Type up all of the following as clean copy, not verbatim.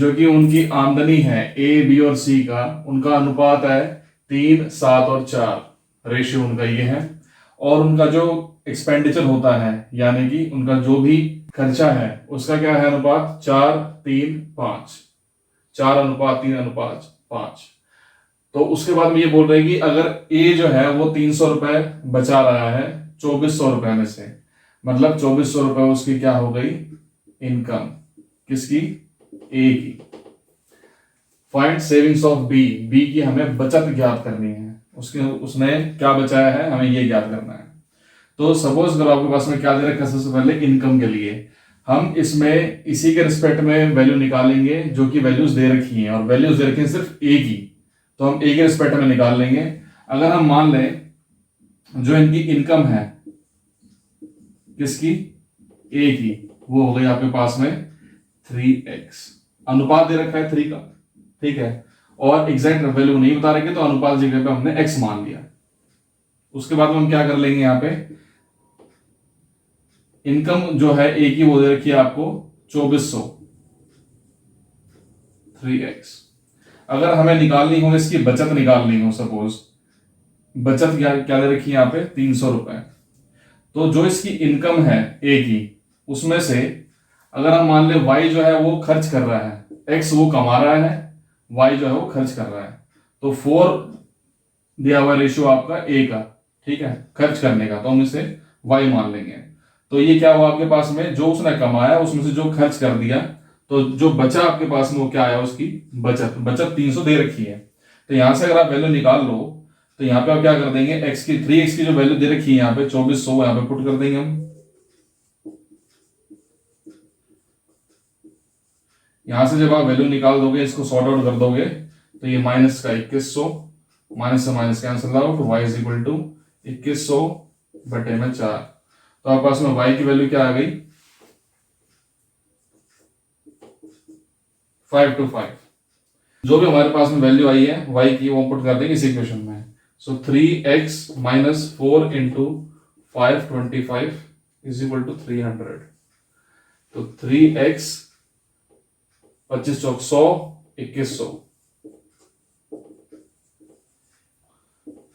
जो कि उनकी आमदनी है ए बी और सी का, उनका अनुपात है 3, 7 और 4, रेशियो उनका ये है। और उनका जो एक्सपेंडिचर होता है यानी कि उनका जो भी खर्चा है उसका क्या है अनुपात 4, 3, 5, 4:3:5। तो उसके बाद में ये बोल रहे हैं कि अगर ए जो है वो 300 रुपए बचा रहा है 2400 रुपए में से, मतलब 2400 रुपए उसकी क्या हो गई इनकम, किसकी ए की। Find savings of B, B की हमें बचत ज्ञात करनी है, उसने क्या बचाया है हमें ये ज्ञात करना है। तो सपोज करो आपके पास में क्या दे रखा है, सबसे पहले इनकम के लिए हम इसमें इसी के रिस्पेक्ट में वैल्यू निकालेंगे जो कि वैल्यूज दे रखी हैं, और वैल्यूज दे रखी हैं सिर्फ ए की, तो हम ए के रिस्पेक्ट में निकाल लेंगे। अगर हम मान लें जो इनकी इनकम है किसकी ए की, वो हो गई आपके पास में 3x, अनुपात दे रखा है 3 का, ठीक है, और एग्जैक्ट वैल्यू नहीं बता रहे तो अनुपात जगह पे हमने x मान लिया। उसके बाद में हम क्या कर लेंगे, यहाँ पे इनकम जो है ए की वो दे रखी है आपको 2400, 3x। अगर हमें निकालनी हो इसकी बचत निकालनी हो, सपोज बचत क्या क्या दे रखी है यहाँ पे 300 रुपए, तो जो इसकी इनकम है ए की उसमें से अगर हम मान ले y जो है वो खर्च कर रहा है, x वो कमा रहा है, y जो है वो खर्च कर रहा है, तो 4 दिया हुआ रेशियो आपका a का, ठीक है, खर्च करने का, तो हम इसे y मान लेंगे। तो ये क्या हुआ आपके पास में, जो उसने कमाया उसमें से जो खर्च कर दिया, तो जो बचा आपके पास में वो क्या आया, उसकी बचत। बचत 300 दे रखी है, तो यहां से अगर आप वैल्यू निकाल लो तो यहाँ पे आप क्या कर देंगे, x की 3x की जो वैल्यू दे रखी है यहाँ पे 2400, यहाँ पे पुट कर देंगे हम। यहां से जब आप वैल्यू निकाल दोगे, इसको सॉर्ट आउट कर दोगे, तो ये माइनस का 2100, माइनस से minus cancel out, y is equal to 2100 बटे में 4। तो आपके पास में y की वैल्यू क्या आ गई 5 to 5। जो भी हमारे पास में वैल्यू आई है y की वो पुट कर देंगे इस इक्वेशन में। So 3x minus 4 into 525 is equal to 300। तो 3x 25 Chowk 100, 2100,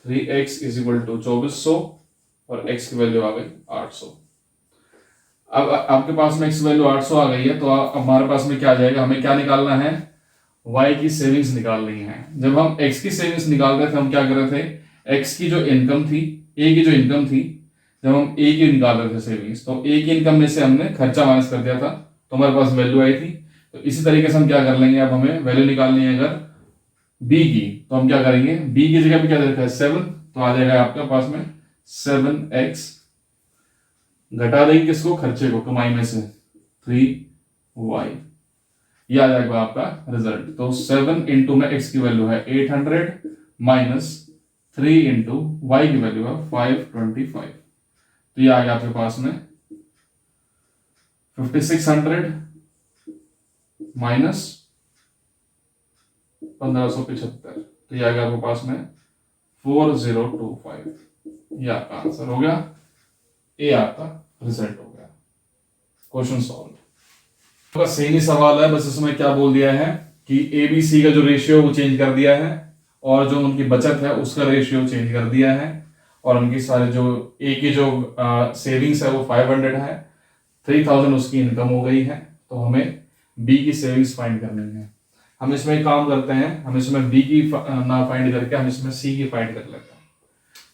3x is equal to 2400 और x की वैल्यू आ गई 800। अब आपके पास में x की वैल्यू 800 आ गई है, तो हमारे पास में क्या आ जाएगा, हमें क्या निकालना है, y की सेविंग्स निकालनी है। जब हम x की सेविंग्स निकाल रहे थे हम क्या कर रहे थे, x की जो इनकम थी, a की जो इनकम थी, जब हम a की निकाल रहे थे सेविंग्स, तो a की इनकम में से हमने खर्चा माइनस कर दिया था, तो हमारे पास वैल्यू आई थी। तो इसी तरीके से हम क्या कर लेंगे, अब हमें वैल्यू निकालनी है अगर b की, तो हम क्या करेंगे, b की जगह पे क्या देखा है 7, तो आ जाएगा आपके पास में 7x, घटा देंगे किसको, खर्चे को, कमाई में से 3y, ये आ जाएगा आपका रिजल्ट। तो 7 इंटू में x की वैल्यू है 800 माइनस 3 इंटू y की वैल्यू है 525, तो ये आ गया आपके पास में 5600 माइनस 1575, तो ये आ गया आपके पास में 4025। ये आपका आंसर हो गया, ये आपका रिजल्ट हो गया। Question solve. तो सही सवाल है, बस इसमें क्या बोल दिया है कि ए बी सी का जो रेशियो वो चेंज कर दिया है, और जो उनकी बचत है उसका रेशियो चेंज कर दिया है, और उनकी सारे जो ए की जो सेविंग्स है वो 500 है, 3000 उसकी इनकम हो गई है, तो हमें बी की सेविंग्स फाइंड करनी है। हम इसमें काम करते हैं, हम इसमें बी की ना फाइंड करके हम इसमें सी की फाइंड कर लेते हैं,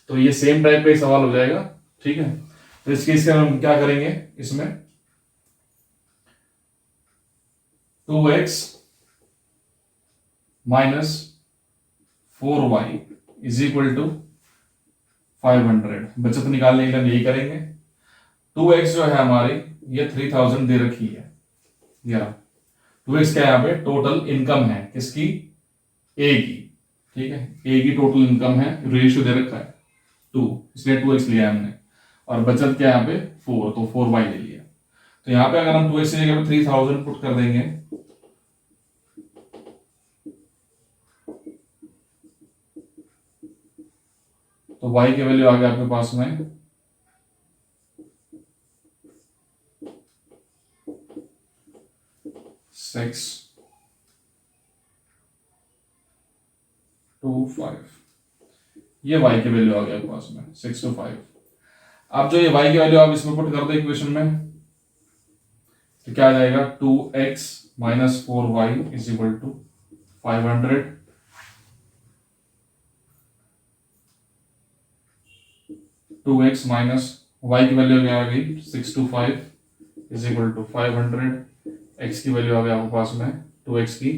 तो ये सेम टाइप का ही सवाल हो जाएगा, ठीक है। तो इस केस में हम क्या करेंगे, इसमें 2x minus 4y is equal to 500, बचत निकालने के लिए हम यही करेंगे। 2x जो है हमारी ये 3000 दे रखी है, या 2x क्या है यहाँ पे टोटल इनकम है किसकी, a की, ठीक है, a की टोटल इनकम है, रेशियो दे रखा है 2, इसलिए 2x लिया हमने, और बचत क्या है यहाँ पे 4, तो 4y ले लिया। तो यहाँ पे अगर हम 2x की जगह पे 3000 पुट कर देंगे, तो y की वैल्यू आ गया आपके पास में 6 625 ये y की वैल्यू आ गया आपके पास में 625। अब जो ये y की वैल्यू आप इसमें पुट कर दो इक्वेशन में तो क्या आ जाएगा 2x minus 4y is equal to 500। 2x minus y की वैल्यू क्या आ गई 625 इज इक्वल टू 500। x की वैल्यू आ गई आपके पास में 2x की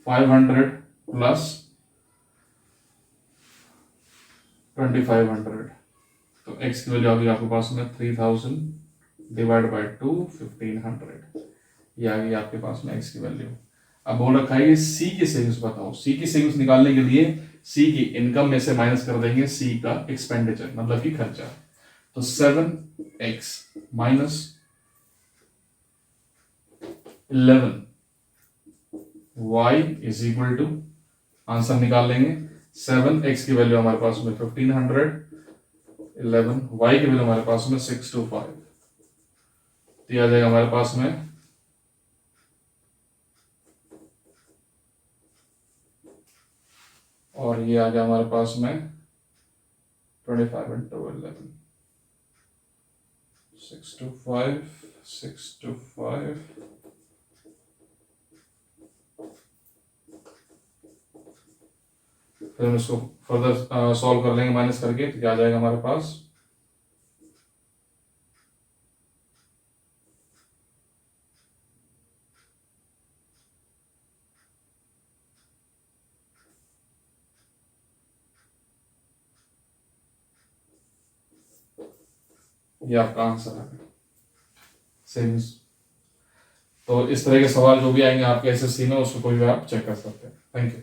500 प्लस 2500 तो x की वैल्यू आ गई आपके पास में 3000 डिवाइड बाय 2 1500 ये आ गई आपके पास में x की वैल्यू। अब बोल रखा है c की सेविंग्स बताओ। c की सेविंग्स निकालने के लिए c की इनकम में से माइनस कर देंगे c का एक्सपेंडिचर मतलब कि खर्चा। तो 7x minus 11 y is equal to answer निकाल लेंगे 7x की वैल्यू हमारे पास में 1500 11 y की वैल्यू हमारे पास में 625 तो आ जाएगा हमारे पास में और ये आ गया हमारे पास में 25 into 11 625 फिर हम इसको फर्दर सॉल्व कर लेंगे माइनस करके तो क्या आ जाएगा हमारे पास ये आपका आंसर है सेविंग्स। तो इस तरह के सवाल जो भी आएंगे आपके एसएससी में उसको कोई भी आप चेक कर सकते हैं। Thank you.